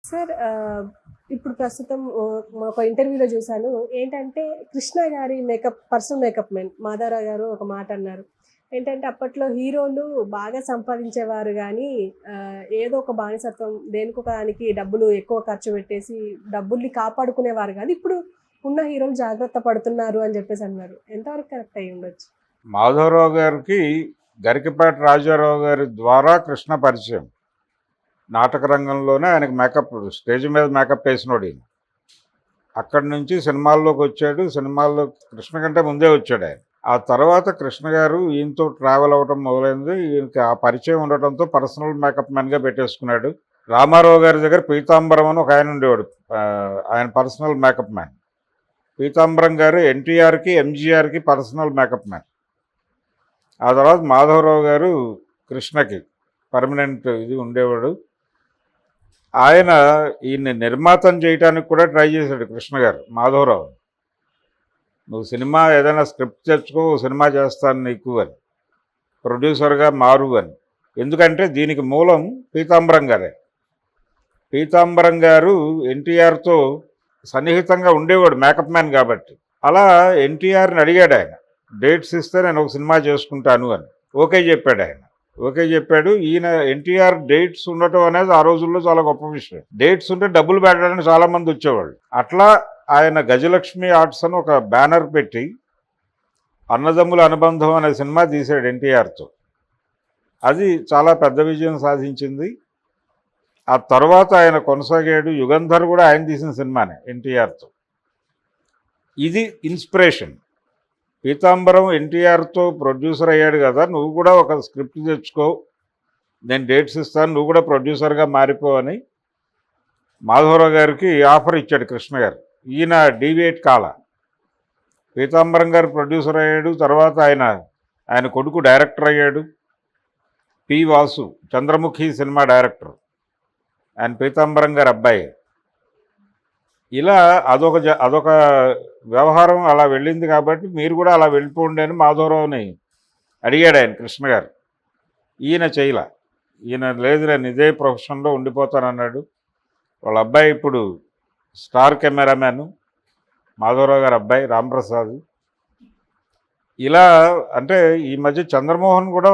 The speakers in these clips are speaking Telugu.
సార్ ఇప్పుడు ప్రస్తుతం ఒక ఇంటర్వ్యూలో చూసాను. ఏంటంటే కృష్ణ గారి పర్సనల్ మేకప్ మెన్ మాధవరావు గారు ఒక మాట అన్నారు. ఏంటంటే అప్పట్లో హీరోలు బాగా సంపాదించేవారు గానీ ఏదో ఒక బానిసత్వం దేనికో దానికి డబ్బులు ఎక్కువ ఖర్చు పెట్టేసి డబ్బుల్ని కాపాడుకునేవారు గానీ, ఇప్పుడు ఉన్న హీరోలు జాగ్రత్త పడుతున్నారు అని చెప్పేసి అన్నారు. ఎంతవరకు కరెక్ట్ అయ్యి ఉండొచ్చు? మాధవరావు గారికి గరికపాటి రాజారావు గారి ద్వారా కృష్ణ పరిచయం. నాటక రంగంలోనే ఆయనకు మేకప్, స్టేజ్ మీద మేకప్ వేసినోడు ఈయన. అక్కడి నుంచి సినిమాల్లోకి వచ్చాడు. సినిమాల్లో కృష్ణ కంటే ముందే వచ్చాడు ఆయన. ఆ తర్వాత కృష్ణ గారు ఈయనతో ట్రావెల్ అవ్వటం మొదలైంది. ఈయనకి ఆ పరిచయం ఉండటంతో పర్సనల్ మేకప్ మ్యాన్గా పెట్టేసుకున్నాడు. రామారావు గారి దగ్గర పీతాంబరం అని ఒక ఆయన ఉండేవాడు, ఆయన పర్సనల్ మేకప్ మ్యాన్. పీతాంబరం గారు ఎన్టీఆర్కి, ఎంజీఆర్కి పర్సనల్ మేకప్ మ్యాన్. ఆ తర్వాత మాధవరావు గారు కృష్ణకి పర్మనెంట్ ఇది ఉండేవాడు. ఆయన ఈయన్ని నిర్మాతం చేయడానికి కూడా ట్రై చేశాడు కృష్ణ గారు మాధవరావు. నువ్వు సినిమా ఏదైనా స్క్రిప్ట్ తెచ్చుకో, సినిమా చేస్తాను నీకు అని, ప్రొడ్యూసర్గా మారు అని. ఎందుకంటే దీనికి మూలం పీతాంబరం గారే. పీతాంబరం గారు ఎన్టీఆర్తో సన్నిహితంగా ఉండేవాడు మేకప్ మ్యాన్ కాబట్టి. అలా ఎన్టీఆర్ని అడిగాడు ఆయన, డేట్స్ ఇస్తే నేను ఒక సినిమా చేసుకుంటాను అని. ఓకే చెప్పాడు ఆయన. ఓకే చెప్పాడు. ఈయన ఎన్టీఆర్ డేట్స్ ఉండటం అనేది ఆ రోజుల్లో చాలా గొప్ప విషయం. డేట్స్ ఉంటే డబ్బులు పెట్టడానికి చాలామంది వచ్చేవాళ్ళు. అట్లా ఆయన గజలక్ష్మి ఆర్ట్స్ అని ఒక బ్యానర్ పెట్టి అన్నదమ్ముల అనుబంధం అనే సినిమా తీశాడు ఎన్టీఆర్తో. అది చాలా పెద్ద విజయం సాధించింది. ఆ తర్వాత ఆయన కొనసాగాడు. యుగంధర్ కూడా ఆయన తీసిన సినిమానే ఎన్టీఆర్తో. ఇది ఇన్స్పిరేషన్. పీతాంబరం ఎన్టీఆర్తో ప్రొడ్యూసర్ అయ్యాడు కదా, నువ్వు కూడా ఒక స్క్రిప్ట్ తెచ్చుకో, నేను డేట్స్ ఇస్తాను, నువ్వు కూడా ప్రొడ్యూసర్గా మారిపో అని మాధవరావు గారికి ఆఫర్ ఇచ్చాడు కృష్ణ గారు. ఈయన డీవియేట్ కాల. పీతాంబరం గారు ప్రొడ్యూసర్ అయ్యాడు. తర్వాత ఆయన కొడుకు డైరెక్టర్ అయ్యాడు. P Vasu, Chandramukhi cinema director. ఆయన పీతాంబరం గారి అబ్బాయి. ఇలా అదొక వ్యవహారం అలా వెళ్ళింది. కాబట్టి మీరు కూడా అలా వెళ్ళిపోండి అని మాధవరావుని అడిగాడు ఆయన కృష్ణ గారు. ఈయన చేయలా. ఈయన లేదు, నేను ఇదే ప్రొఫెషన్లో ఉండిపోతానన్నాడు. వాళ్ళ అబ్బాయి ఇప్పుడు స్టార్ కెమెరామ్యాను, మాధవరావు గారి అబ్బాయి రాంప్రసాద్. ఇలా అంటే ఈ మధ్య చంద్రమోహన్ కూడా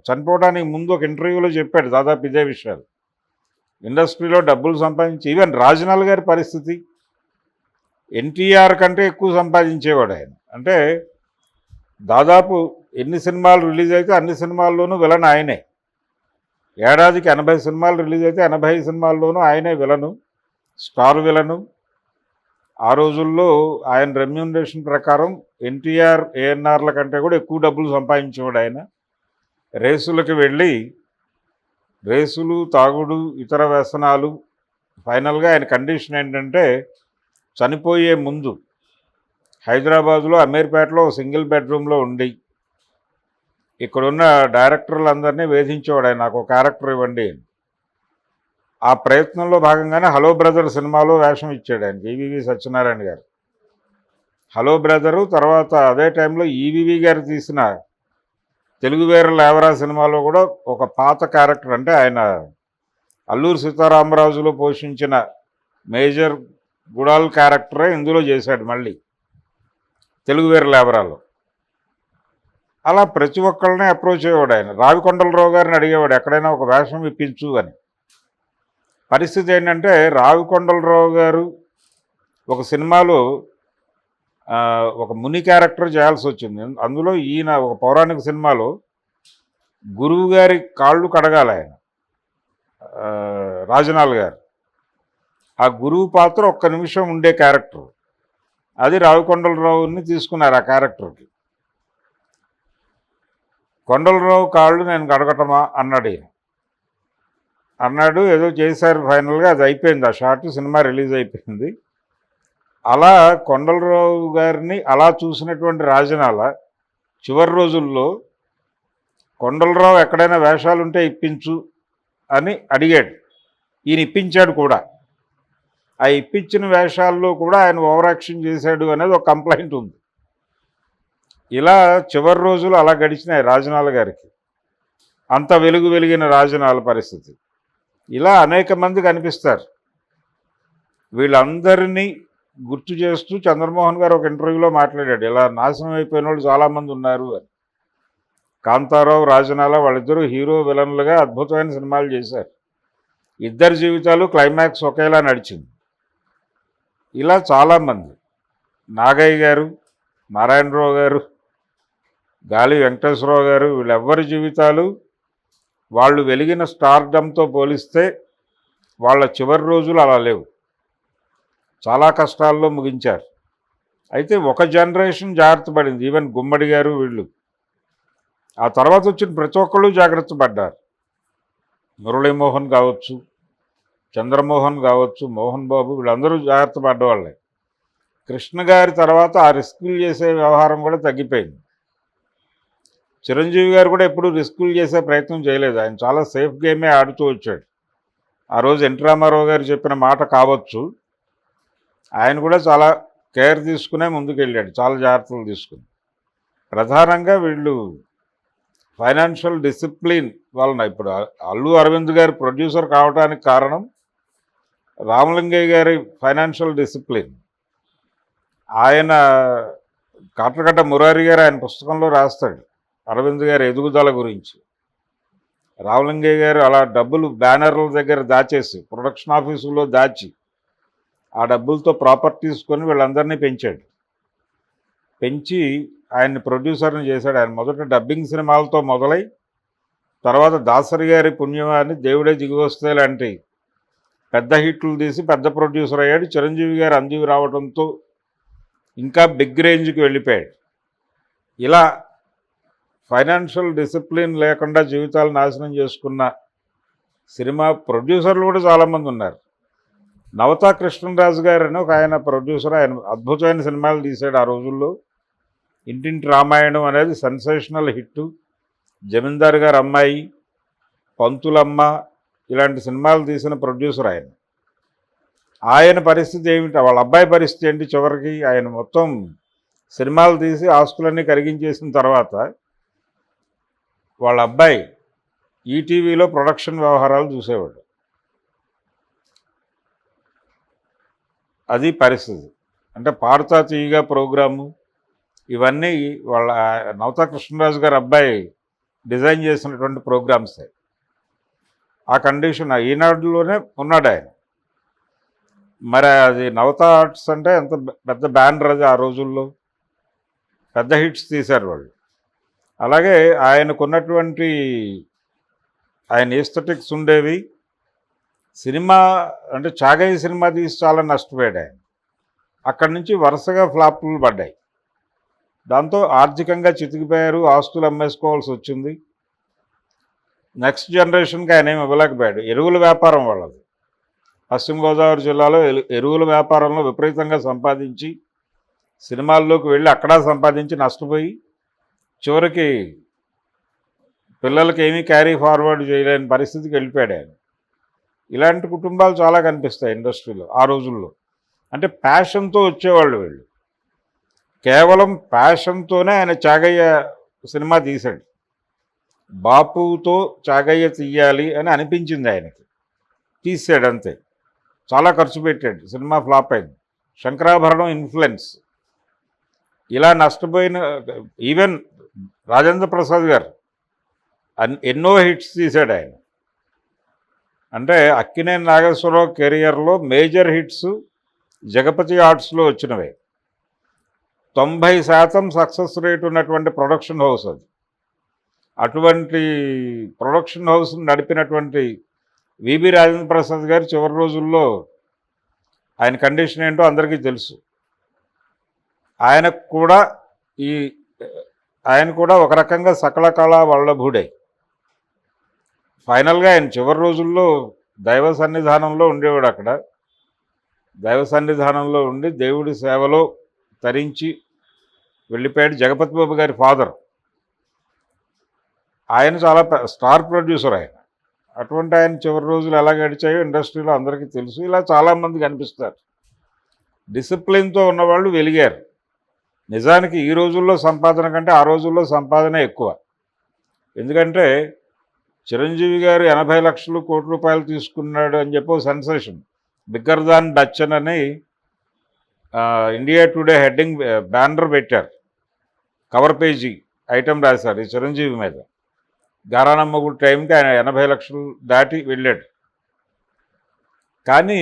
చనిపోవడానికి ముందు ఒక ఇంటర్వ్యూలో చెప్పాడు దాదాపు ఇదే విషయాలు. ఇండస్ట్రీలో డబ్బులు సంపాదించి, ఈవెన్ రాజనాల్ గారి పరిస్థితి, ఎన్టీఆర్ కంటే ఎక్కువ సంపాదించేవాడు ఆయన. అంటే దాదాపు ఎన్ని సినిమాలు రిలీజ్ అయితే అన్ని సినిమాల్లోనూ విలన్ ఆయనే. ఏడాదికి 80 సినిమాలు రిలీజ్ అయితే 80 సినిమాల్లోనూ ఆయనే విలను, స్టార్ విలను. ఆ రోజుల్లో ఆయన రెమ్యూనరేషన్ ప్రకారం ఎన్టీఆర్, ఏఎన్ఆర్ల కంటే కూడా ఎక్కువ డబ్బులు సంపాదించేవాడు ఆయన. రేసులకు వెళ్ళి రేసులు, తాగుడు, ఇతర వ్యసనాలు. ఫైనల్గా ఆయన కండిషన్ ఏంటంటే చనిపోయే ముందు హైదరాబాదులో అమీర్పేటలో సింగిల్ బెడ్రూమ్లో ఉండి ఇక్కడున్న డైరెక్టర్లందరినీ వేధించేవాడు ఆయన, నాకు ఒక క్యారెక్టర్ ఇవ్వండి. ఆ ప్రయత్నంలో భాగంగానే హలో బ్రదర్ సినిమాలో వేషం ఇచ్చాడు ఆయన ఈవీవి సత్యనారాయణ గారు. హలో బ్రదరు తర్వాత అదే టైంలో ఈవీవి గారు తీసిన తెలుగు వీర లేవరా సినిమాలో కూడా ఒక పాత క్యారెక్టర్, అంటే ఆయన అల్లూరు సీతారామరాజులో పోషించిన మేజర్ గుడాల్ క్యారెక్టరే ఇందులో చేశాడు మళ్ళీ తెలుగు వీర లేవరాలో. అలా ప్రతి ఒక్కళ్ళనే అప్రోచ్ అయ్యేవాడు ఆయన. రావికొండలరావు గారిని అడిగేవాడు ఎక్కడైనా ఒక వేషం ఇప్పించు అని. పరిస్థితి ఏంటంటే రావికొండలరావు గారు ఒక సినిమాలో ఒక ముని క్యారెక్టర్ చేయాల్సి వచ్చింది. అందులో ఈయన ఒక పౌరాణిక సినిమాలో గురువు గారి కాళ్ళు కడగాలి ఆయన, రాజనాల్ గారు. ఆ గురువు పాత్ర ఒక్క నిమిషం ఉండే క్యారెక్టర్. అది రావికొండలరావుని తీసుకున్నారు ఆ క్యారెక్టర్కి. కొండలరావు కాళ్ళు నేను కడగటమా అన్నాడు. అన్నాడు, ఏదో చేశారు. ఫైనల్గా అది అయిపోయింది, ఆ షార్ట్ సినిమా రిలీజ్ అయిపోయింది. అలా కొండలరావు గారిని అలా చూసినటువంటి రాజనాల చివరి రోజుల్లో కొండలరావు ఎక్కడైనా వేషాలు ఉంటే ఇప్పించు అని అడిగాడు. ఈయన ఇప్పించాడు కూడా. ఆ ఇప్పించిన వేషాల్లో కూడా ఆయన ఓవర్ యాక్షన్ చేశాడు అనేది ఒక కంప్లైంట్ ఉంది. ఇలా చివరి రోజులు అలా గడిచినాయి రాజనాల గారికి. అంత వెలిగిన రాజనాల పరిస్థితి. ఇలా అనేక మంది కనిపిస్తారు. వీళ్ళందరినీ గుర్తు చేస్తూ చంద్రమోహన్ గారు ఒక ఇంటర్వ్యూలో మాట్లాడాడు, ఇలా నాశనం అయిపోయిన వాళ్ళు చాలామంది ఉన్నారు అని. కాంతారావు, రాజనాల వాళ్ళిద్దరూ హీరో విలన్లుగా అద్భుతమైన సినిమాలు చేశారు. ఇద్దరి జీవితాలు క్లైమాక్స్ ఒకేలా నడిచింది. ఇలా చాలామంది, నాగయ్య గారు, నారాయణరావు గారు, గాలి వెంకటేశ్వరరావు గారు, వీళ్ళెవ్వరి జీవితాలు వాళ్ళు వెలిగిన స్టార్డంతో పోలిస్తే వాళ్ళ చివరి రోజులు అలా లేవు. చాలా కష్టాల్లో ముగించారు. అయితే ఒక జనరేషన్ జాగ్రత్త పడింది, ఈవెన్ గుమ్మడి గారు వీళ్ళు. ఆ తర్వాత వచ్చిన ప్రతి ఒక్కళ్ళు జాగ్రత్త పడ్డారు. మురళీమోహన్ కావచ్చు, చంద్రమోహన్ కావచ్చు, మోహన్ బాబు, వీళ్ళందరూ జాగ్రత్త పడ్డవాళ్ళే. కృష్ణ గారి తర్వాత ఆ రిస్కులు చేసే వ్యవహారం కూడా తగ్గిపోయింది. చిరంజీవి గారు కూడా ఎప్పుడూ రిస్కులు చేసే ప్రయత్నం చేయలేదు. ఆయన చాలా సేఫ్ గేమే ఆడుతూ వచ్చాడు. ఆ రోజు ఎన్టీ రామారావు గారు చెప్పిన మాట కావచ్చు, ఆయన కూడా చాలా కేర్ తీసుకునే ముందుకెళ్ళాడు, చాలా జాగ్రత్తలు తీసుకుని. ప్రధానంగా వీళ్ళు ఫైనాన్షియల్ డిసిప్లిన్ వలన, ఇప్పుడు అల్లు అరవింద్ గారు ప్రొడ్యూసర్ కావడానికి కారణం రామలింగయ్య గారి ఫైనాన్షియల్ డిసిప్లిన్. ఆయన కాట్రగడ్డ మురారి గారు ఆయన పుస్తకంలో రాస్తాడు అరవింద్ గారి ఎదుగుదల గురించి. రామలింగయ్య గారు అలా డబ్బులు బ్యానర్ల దగ్గర దాచేసి, ప్రొడక్షన్ ఆఫీసులో దాచి, ఆ డబ్బులతో ప్రాపర్టీస్ కొని వీళ్ళందరినీ పెంచాడు. పెంచి ఆయన్ని ప్రొడ్యూసర్ని చేశాడు. ఆయన మొదట డబ్బింగ్ సినిమాలతో మొదలై తర్వాత దాసరి గారి పుణ్యమాన్ని, దేవుడే దిగివస్తే లాంటి పెద్ద హిట్లు తీసి పెద్ద ప్రొడ్యూసర్ అయ్యాడు. చిరంజీవి గారు అందివి రావడంతో ఇంకా బిగ్ రేంజ్కి వెళ్ళిపోయాడు. ఇలా ఫైనాన్షియల్ డిసిప్లిన్ లేకుండా జీవితాలు నాశనం చేసుకున్న సినిమా ప్రొడ్యూసర్లు కూడా చాలామంది ఉన్నారు. నవతా కృష్ణరాజు గారు అని ఒక ఆయన ప్రొడ్యూసర్, ఆయన అద్భుతమైన సినిమాలు తీశాడు ఆ రోజుల్లో. ఇంటింటి రామాయణం అనేది సెన్సేషనల్ హిట్టు, జమీందారు గారు అమ్మాయి, పంతులమ్మ, ఇలాంటి సినిమాలు తీసిన ప్రొడ్యూసర్ ఆయన. ఆయన పరిస్థితి ఏమిటి, వాళ్ళ అబ్బాయి పరిస్థితి ఏంటి? చివరికి ఆయన మొత్తం సినిమాలు తీసి ఆస్తులన్నీ కరిగించేసిన తర్వాత వాళ్ళ అబ్బాయి ఈటీవీలో ప్రొడక్షన్ వ్యవహారాలు చూసేవాడు. అది పరిస్థితి. అంటే పాడుతా తీయగా ప్రోగ్రాము, ఇవన్నీ వాళ్ళ నవతా కృష్ణరాజు గారు అబ్బాయి డిజైన్ చేసినటువంటి ప్రోగ్రామ్సే. ఆ కండిషన్ ఈనాడులోనే ఉన్నాడు ఆయన. మరి అది నవతా ఆర్ట్స్ అంటే ఎంత పెద్ద బ్యానర్ అది. ఆ రోజుల్లో పెద్ద హిట్స్ తీశారు వాళ్ళు. అలాగే ఆయనకున్నటువంటి ఆయన ఎస్థెటిక్స్ ఉండేవి. సినిమా అంటే చాగయ్య సినిమా తీసి చాలా నష్టపోయాడు ఆయన. అక్కడి నుంచి వరుసగా ఫ్లాప్లు పడ్డాయి. దాంతో ఆర్థికంగా చితికిపోయారు, ఆస్తులు అమ్మేసుకోవాల్సి వచ్చింది. నెక్స్ట్ జనరేషన్కి ఆయన ఏమి ఇవ్వలేకపోయాడు. ఎరువుల వ్యాపారం వాళ్ళది. పశ్చిమ గోదావరి జిల్లాలో ఎరువుల వ్యాపారంలో విపరీతంగా సంపాదించి సినిమాల్లోకి వెళ్ళి అక్కడ సంపాదించి నష్టపోయి చివరికి పిల్లలకి ఏమీ క్యారీ ఫార్వర్డ్ చేయలేని పరిస్థితికి వెళ్ళిపోయాడు ఆయన. ఇలాంటి కుటుంబాలు చాలా కనిపిస్తాయి ఇండస్ట్రీలో ఆ రోజుల్లో. అంటే ప్యాషన్తో వచ్చేవాళ్ళు వీళ్ళు. కేవలం ప్యాషన్తోనే ఆయన చాగయ్య సినిమా తీశాడు. బాపుతో చాగయ్య తీయాలి అని అనిపించింది ఆయనకి, తీసాడు అంతే. చాలా ఖర్చు పెట్టాడు, సినిమా ఫ్లాప్ అయింది. శంకరాభరణం ఇన్ఫ్లుయెన్స్, ఇలా నష్టపోయిన ఈవెన్ రాజేంద్ర ప్రసాద్ గారు ఎన్నో హిట్స్ తీశాడు ఆయన. అంటే అక్కినేని నాగేశ్వరరావు కెరియర్లో మేజర్ హిట్స్ జగపతి ఆర్ట్స్లో వచ్చినవే. 90% సక్సెస్ రేట్ ఉన్నటువంటి ప్రొడక్షన్ హౌస్ అది. అటువంటి ప్రొడక్షన్ హౌస్ని నడిపినటువంటి విబి రాజేంద్ర ప్రసాద్ గారు చివరి రోజుల్లో ఆయన కండిషన్ ఏంటో అందరికీ తెలుసు. ఆయనకు కూడా ఒక రకంగా సకల కళ వల్లభుడే. ఫైనల్గా ఆయన చివరి రోజుల్లో దైవ సన్నిధానంలో ఉండేవాడు. అక్కడ దైవ సన్నిధానంలో ఉండి దేవుడి సేవలో తరించి వెళ్ళిపోయాడు. జగపతి బాబు గారి ఫాదర్, ఆయన చాలా స్టార్ ప్రొడ్యూసర్ ఆయన. అటువంటి ఆయన చివరి రోజులు ఎలా గడిచాయో ఇండస్ట్రీలో అందరికీ తెలుసు. ఇలా చాలామంది కనిపిస్తారు. డిసిప్లిన్తో ఉన్నవాళ్ళు వెలిగారు. నిజానికి ఈ రోజుల్లో సంపాదన కంటే ఆ రోజుల్లో సంపాదన ఎక్కువ. ఎందుకంటే చిరంజీవి గారు 80 లక్షలు కోటి రూపాయలు తీసుకున్నాడు అని చెప్పి సెన్సేషన్. బిగ్గర్ దాన్ బచ్చన్ అని ఇండియా టుడే హెడ్డింగ్ బ్యానర్ పెట్టారు, కవర్ పేజీ ఐటమ్ రాశారు ఈ చిరంజీవి మీద. గారానమ్మగుడి టైంకి ఆయన 80 లక్షలు దాటి వెళ్ళాడు. కానీ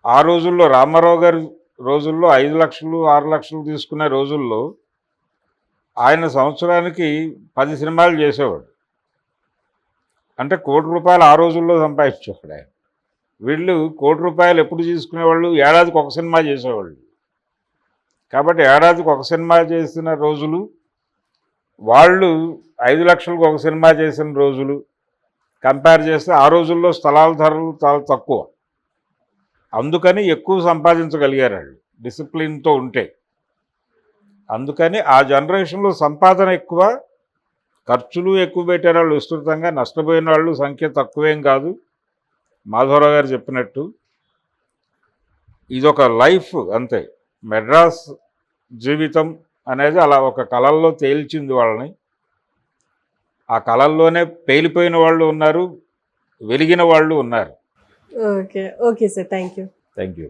ఆ రోజుల్లో రామారావు గారి రోజుల్లో 5 లక్షలు 6 లక్షలు తీసుకునే రోజుల్లో ఆయన సంవత్సరానికి 10 సినిమాలు చేసేవాడు. అంటే ₹1,00,00,000 ఆ రోజుల్లో సంపాదించేవాడు ఆయన. వీళ్ళు ₹1,00,00,000 ఎప్పుడు తీసుకునేవాళ్ళు, ఏడాదికి ఒక సినిమా చేసేవాళ్ళు. కాబట్టి ఏడాదికి ఒక సినిమా చేసిన రోజులు, వాళ్ళు 5 లక్షలకు ఒక సినిమా చేసిన రోజులు కంపేర్ చేస్తే ఆ రోజుల్లో స్థలాల ధరలు చాలా తక్కువ. అందుకని ఎక్కువ సంపాదించగలిగారు వాళ్ళు డిసిప్లిన్తో ఉంటే. అందుకని ఆ జనరేషన్లో సంపాదన ఎక్కువ, ఖర్చులు ఎక్కువ పెట్టారు వాళ్ళు విస్తృతంగా. నష్టపోయిన వాళ్ళు సంఖ్య తక్కువేం కాదు. మాధవరావు గారు చెప్పినట్టు ఇదొక లైఫ్ అంతే. మెడ్రాస్ జీవితం అనేది అలా ఒక కళల్లో తేల్చింది వాళ్ళని. ఆ కళల్లోనే పేలిపోయిన వాళ్ళు ఉన్నారు, వెలిగిన వాళ్ళు ఉన్నారు. Okay. Okay sir. Thank you. Thank you.